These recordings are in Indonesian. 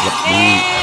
lebih.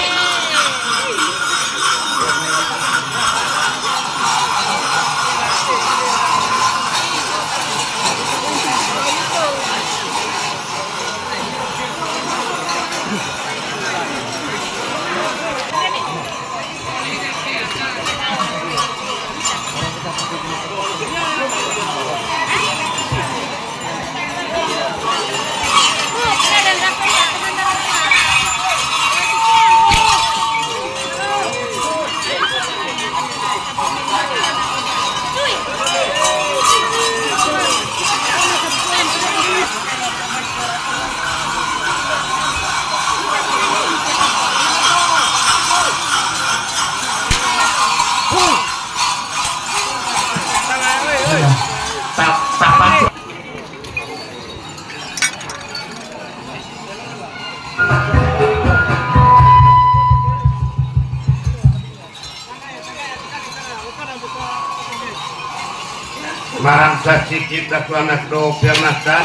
Marang cacikit aku anak do pernatas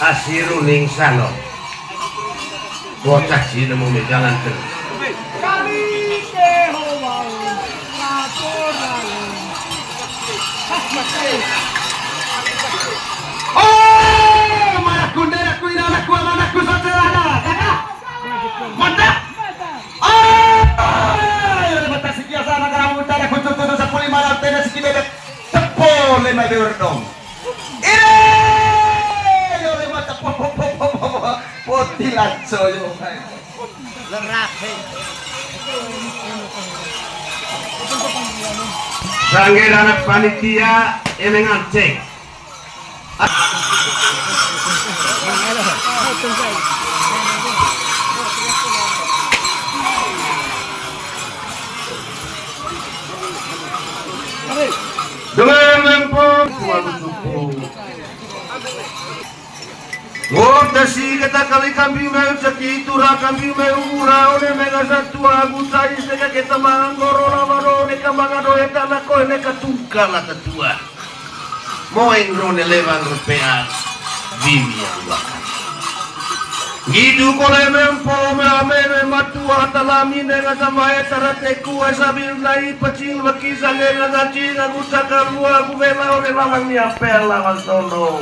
asiruning salon bocah cina mau jalan terus oh manakku deraku inanakku anakku saudara mantap mata sekiasa anak kamu tanda kucuk tutup 15 malam tenda siki bebek tepol lima berdong ini oleh mata potilat soyo lerak sanggil anak panitia emeng aceh dengan lempong waduh suku ngota si kata kali kambing mau sekitu ra kambing mau murah oleh mega satu aku saya sega kita manggoro lamaro neka mangado eta nako neka tungkal la ketua mau engrone lewang rupiah bibi yang bakal gitu kole mempo me matua talami nega sama etara teku sabil lai pacing laki sange nega cing aku cakar mua aku bela oleh lawang ni apel lawan sono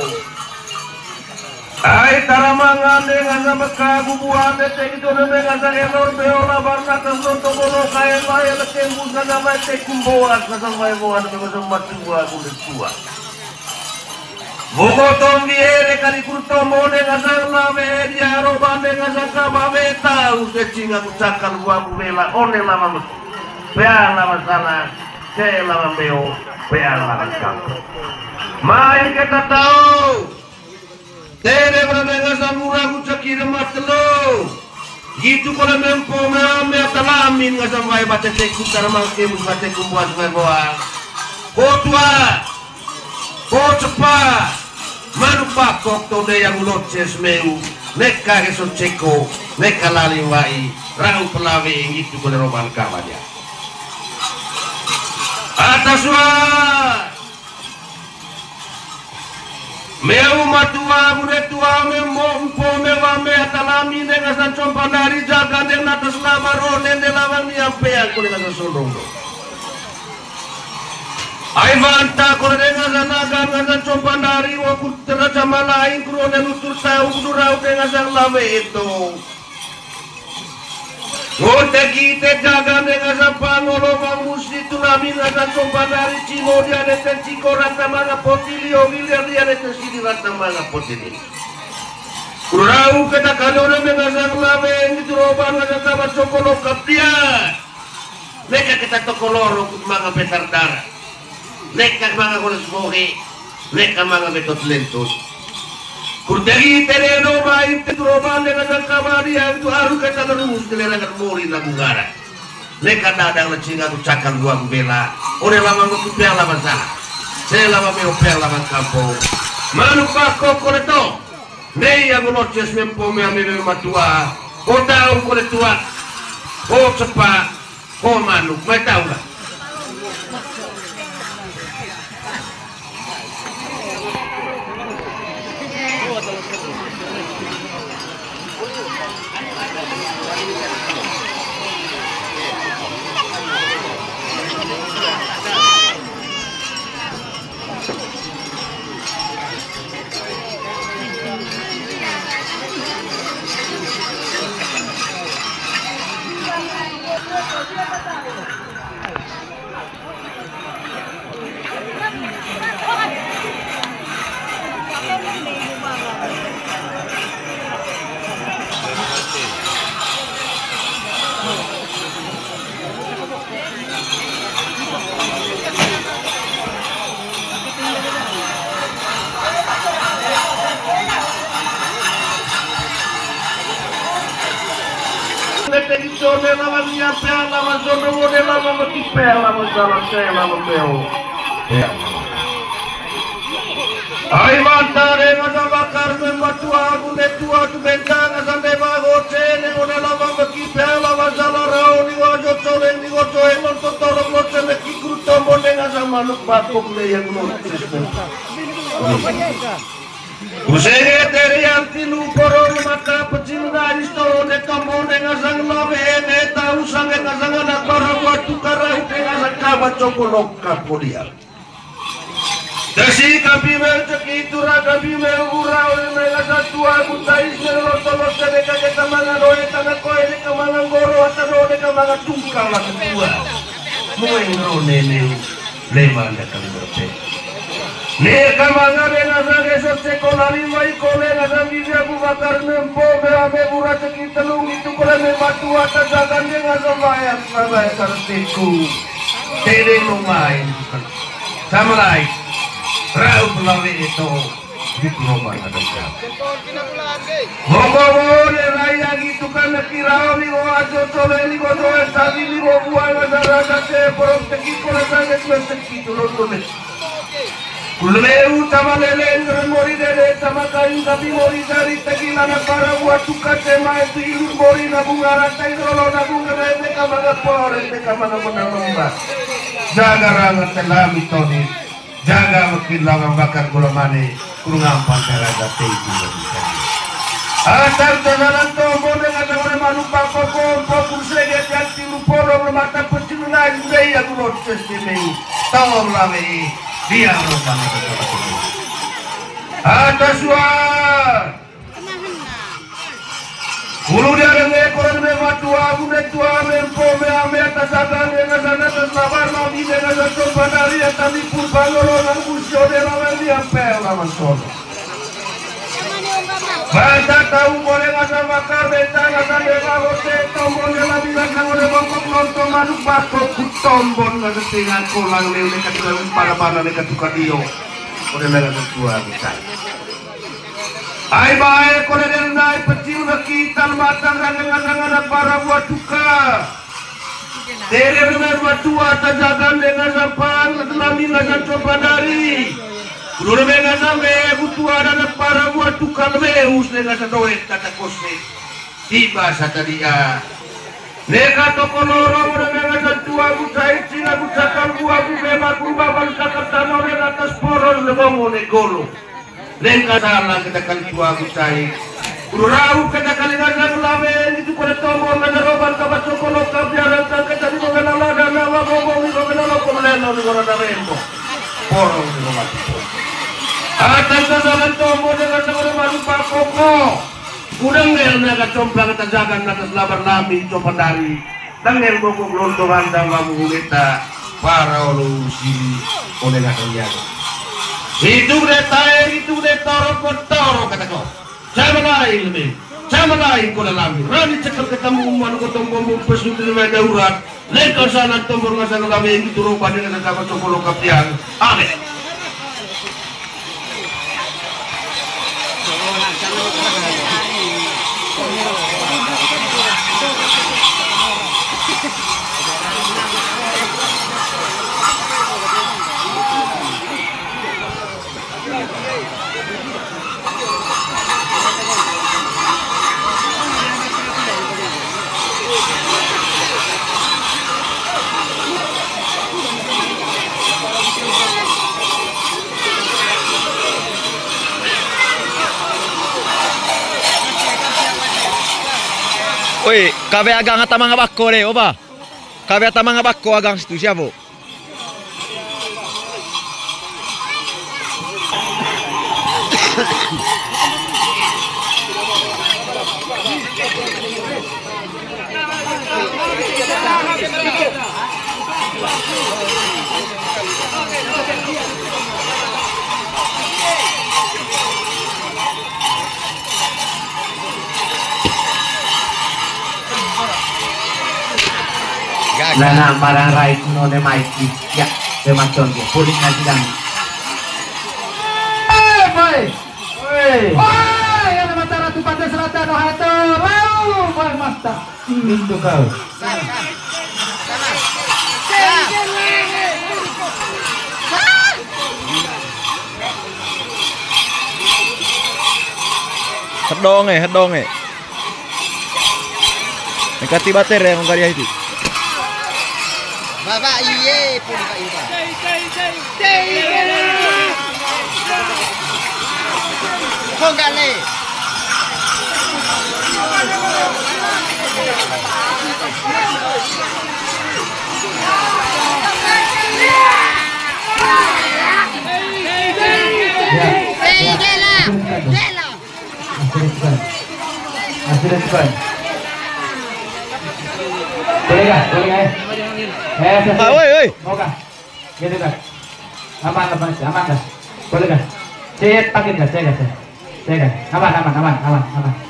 ai taramangan dengan sama kagu buat ete itu nega sa elor beola barna kasno tokolo kaya lai lekeng busa nama teku boas kasang mai boas nega sama matua aku letua Bukotong diere kali kurtomo dengan sana media roban dengan saka mameta usecing aku cakal buah bela one lama beang lama sana ke lama beo beang lama kampung main kita tahu tere dengan samura aku cakir matlo gitu kalau mempo me atalamin nggak sampai baca teku karena ke baca teku buat buah kotwa ko cepat manupa kokto de yang loces meu neka reso ceko neka lali wai rau pelawe gitu boleh roban kawannya atas wa meu matua bude tua memompo mewame atalami dengan sancom pandari jaga dengan atas lama ronen de lawang ni ampe aku dengan sosondong ai vanta kore dengan naga dengan compan dari waktu teraca malain kurone nutur tahu durau dengan sang lame itu ngote kita jaga dengan sampan ngolong musti tunami dengan compan dari cimo dia neten ciko ranta manga potilio miliar dia neten sini ranta manga potili kurau kita kalone dengan sang lame itu roban dengan kabar cokolo kapia mereka kita tokoloro manga petar darah Neka mga kunas mohi, neka mga betot lentos. Kurdagi tereno baik tetroban dengan kamari yang tu aru kata terus delerangan mori nagugara. Neka dadang lecinga tu cakal buang bela. Ore lama ngupel lama sana. Saya lama meopel lama kampung. Manu pakko koreto. Nei yang noches mempo me ame matua. Kota koretua. Ko cepat. Ko manu, mai tahu lah. Ai mantare ngada bakar membatua bune tua tu bentang sande bago cene ngone lama baki pela wasala rao ni wajo tole ni wajo elon to toro lo cene ki kruto mone ngasa manuk bakok le yang lo krismen Usege teri anti lu poro mata pecinta isto ne kamone ngasa nglawe ne tau sange ngasa ngana para watu kara ute ngasa kaba cokolok kapodia Dasi kapi menceki tura kapi mengura oleh mereka tua kutais melolos mereka kita mangan tanah koe mereka mangan goro atau mereka mangan tungkal lah kedua. Mueng nene lema anda kali berpe. Mereka mangan dengan sangat sekolari mai kole dengan dia bakar nempo merame murah ceki telung itu kole membatu atas jalan dengan sembahyang sembahyang tertiku. Tele lumayan sama lain. Rau pelawe itu diploma ada siapa? Ngomong raya gitu kan kirau ni ajo tole ni godo tadi ni buang ada rasa se poros teki poros sangat teki tulur tulur. Kuleu sama lele mori dede sama kain tapi mori dari teki lana para buat tuka tema itu ilmu mori nabung arah tai rolo nabung arah mereka mana pores mereka mana menambah. Jaga rangat telami toni. Jaga makin lama bakar gula mane kurang ampan teraga teji Asal jalan tombol dengan orang manu papa kompor sege tiati luporo mata pecina ide aku lotes ini tahu lame dia orang atas suar Ulu dia dengan koran memang tua mempo me atas adan dengan sana atas lawan nabi dengan satu badari atas pun bangolongan kusyo de lawan dia pel lawan solo. Bantah tahu boleh ngasa bakar bentang ngasa dewa hote tombol de labi ngasa ngore bongkok nonton manuk bakok kutombon ngasa tinggal kolang leu nekat para nekat tukar dio. Oleh ngasa tua kita. Ai bae kole dendai pecil kita matang rangan para buat duka. Dere benar batua tajagan dengan sampan lami ngasa coba dari. Guru dengan sampe butua dan para buat duka leus dengan sadoet kata kose. Tiba sata dia. Neka toko loro dengan tua bucai cina bucakan buah bubela kubah bangsa tanore atas poros lebongo negolo. Lengkap salah kita kali tua bucai. Urau kita kali ngajar lawe itu pada tombol ngajar roban kabat cokolok kabiaran kita di bawah lada nawa bobo di bawah lada komleno di bawah rembo. Porong di bawah. Atas jalan tombol dengan sama malu pakoko. Udang ngel naga complang kita jagan atas labar lami coba dari. Dangel bokok lontoran dan wabu kita para olusi oleh ngajar. Itu de toro kata kau. Sama lain kau dalam. Rani cekal ketemu manu ketemu bom pesu di meja urat. Lekor sana tombol ngasa ngalamin itu rupa dengan sama cokolo kapian. Amin. Oi, kabe agang ata mga bakko re, oba. Kabe ata mga bakko agang situ siapa? Lana marang right no ne Mikey. Ya, de macon ke. Pulik na sidang. Boy. Oi. Oi, ada matara tu pada selatan no hato. Wow, boy masta. Itu kau. Hết đong ấy. Nekati bater ya mong itu. Baba iye pun ka iba. Kongale. Asal boleh kan? Woi. Mau kan? Gitu kan? Aman kan? Boleh kan? Saya pakai kan? Saya kan? Aman.